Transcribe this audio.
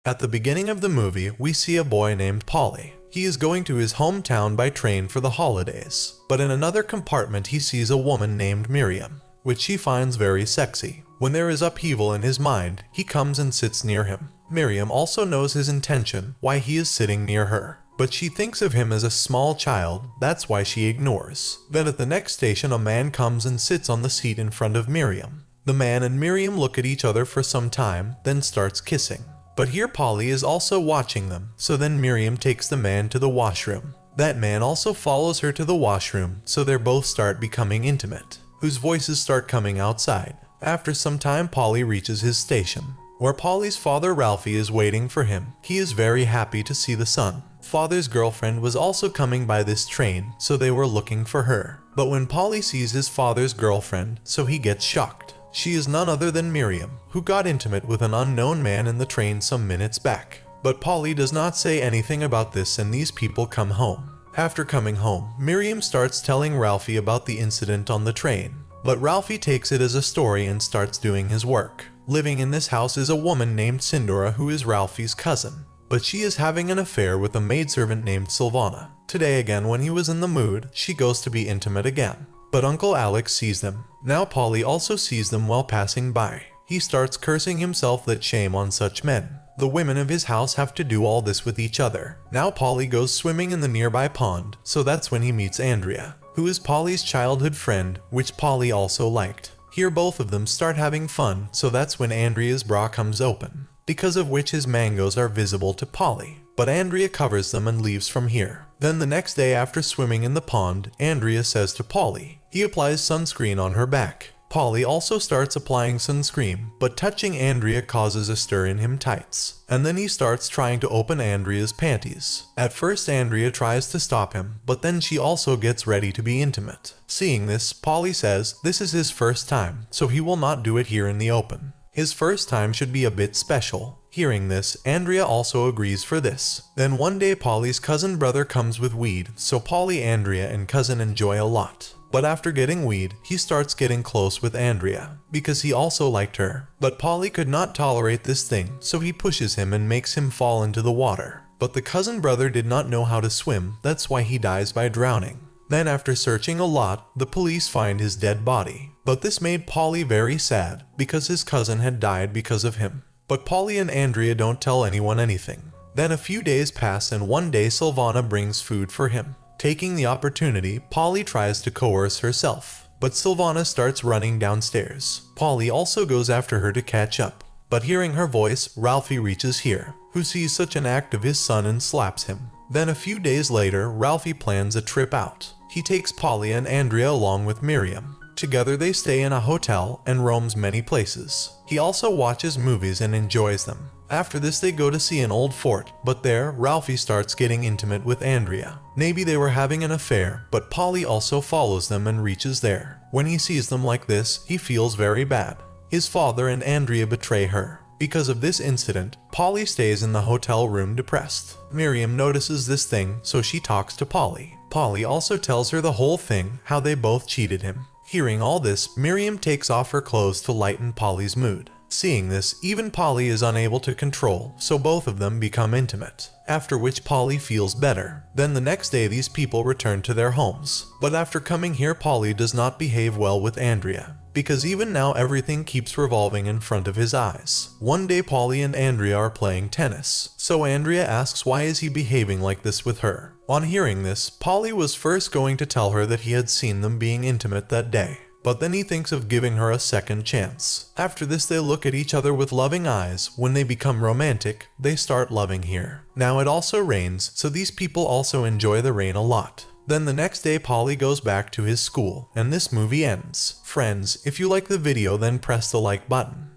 At the beginning of the movie, we see a boy named Polly. He is going to his hometown by train for the holidays, but in another compartment he sees a woman named Miriam, which he finds very sexy. When there is upheaval in his mind, he comes and sits near him. Miriam also knows his intention, why he is sitting near her, but she thinks of him as a small child, that's why she ignores. Then at the next station a man comes and sits on the seat in front of Miriam. The man and Miriam look at each other for some time, then starts kissing. But here Polly is also watching them, so then Miriam takes the man to the washroom. That man also follows her to the washroom, so they both start becoming intimate, whose voices start coming outside. After some time Polly reaches his station, where Polly's father Ralphie is waiting for him. He is very happy to see the son. Father's girlfriend was also coming by this train, so they were looking for her. But when Polly sees his father's girlfriend, so he gets shocked. She is none other than Miriam, who got intimate with an unknown man in the train some minutes back. But Polly does not say anything about this and these people come home. After coming home, Miriam starts telling Ralphie about the incident on the train. But Ralphie takes it as a story and starts doing his work. Living in this house is a woman named Sindora who is Ralphie's cousin. But she is having an affair with a maidservant named Silvana. Today again, when he was in the mood, she goes to be intimate again. But Uncle Alex sees them. Now Polly also sees them while passing by. He starts cursing himself that shame on such men. The women of his house have to do all this with each other. Now Polly goes swimming in the nearby pond, so that's when he meets Andrea, who is Polly's childhood friend, which Polly also liked. Here both of them start having fun, so that's when Andrea's bra comes open, because of which his mangoes are visible to Polly. But Andrea covers them and leaves from here. Then the next day after swimming in the pond, Andrea says to Polly, he applies sunscreen on her back. Polly also starts applying sunscreen, but touching Andrea causes a stir in him tights. And then he starts trying to open Andrea's panties. At first Andrea tries to stop him, but then she also gets ready to be intimate. Seeing this, Polly says this is his first time, so he will not do it here in the open. His first time should be a bit special. Hearing this, Andrea also agrees for this. Then one day Polly's cousin brother comes with weed, so Polly, Andrea, and cousin enjoy a lot. But after getting weed, he starts getting close with Andrea, because he also liked her. But Polly could not tolerate this thing, so he pushes him and makes him fall into the water. But the cousin brother did not know how to swim, that's why he dies by drowning. Then after searching a lot, the police find his dead body. But this made Polly very sad, because his cousin had died because of him. But Polly and Andrea don't tell anyone anything. Then a few days pass and one day Silvana brings food for him. Taking the opportunity, Polly tries to coerce herself, but Silvana starts running downstairs. Polly also goes after her to catch up. But hearing her voice, Ralphie reaches here, who sees such an act of his son and slaps him. Then a few days later, Ralphie plans a trip out. He takes Polly and Andrea along with Miriam. Together they stay in a hotel and roams many places. He also watches movies and enjoys them. After this they go to see an old fort, but there Ralphie starts getting intimate with Andrea. Maybe they were having an affair, but Polly also follows them and reaches there. When he sees them like this, he feels very bad. His father and Andrea betray her. Because of this incident, Polly stays in the hotel room depressed. Miriam notices this thing, so she talks to Polly. Polly also tells her the whole thing, how they both cheated him. Hearing all this, Miriam takes off her clothes to lighten Polly's mood. Seeing this, even Polly is unable to control, so both of them become intimate. After which Polly feels better. Then the next day these people return to their homes. But after coming here, Polly does not behave well with Andrea, because even now everything keeps revolving in front of his eyes. One day Polly and Andrea are playing tennis, so Andrea asks why is he behaving like this with her. On hearing this, Polly was first going to tell her that he had seen them being intimate that day. But then he thinks of giving her a second chance. After this they look at each other with loving eyes. When they become romantic, they start loving here. Now it also rains, so these people also enjoy the rain a lot. Then the next day Polly goes back to his school, and this movie ends. Friends, if you like the video then press the like button.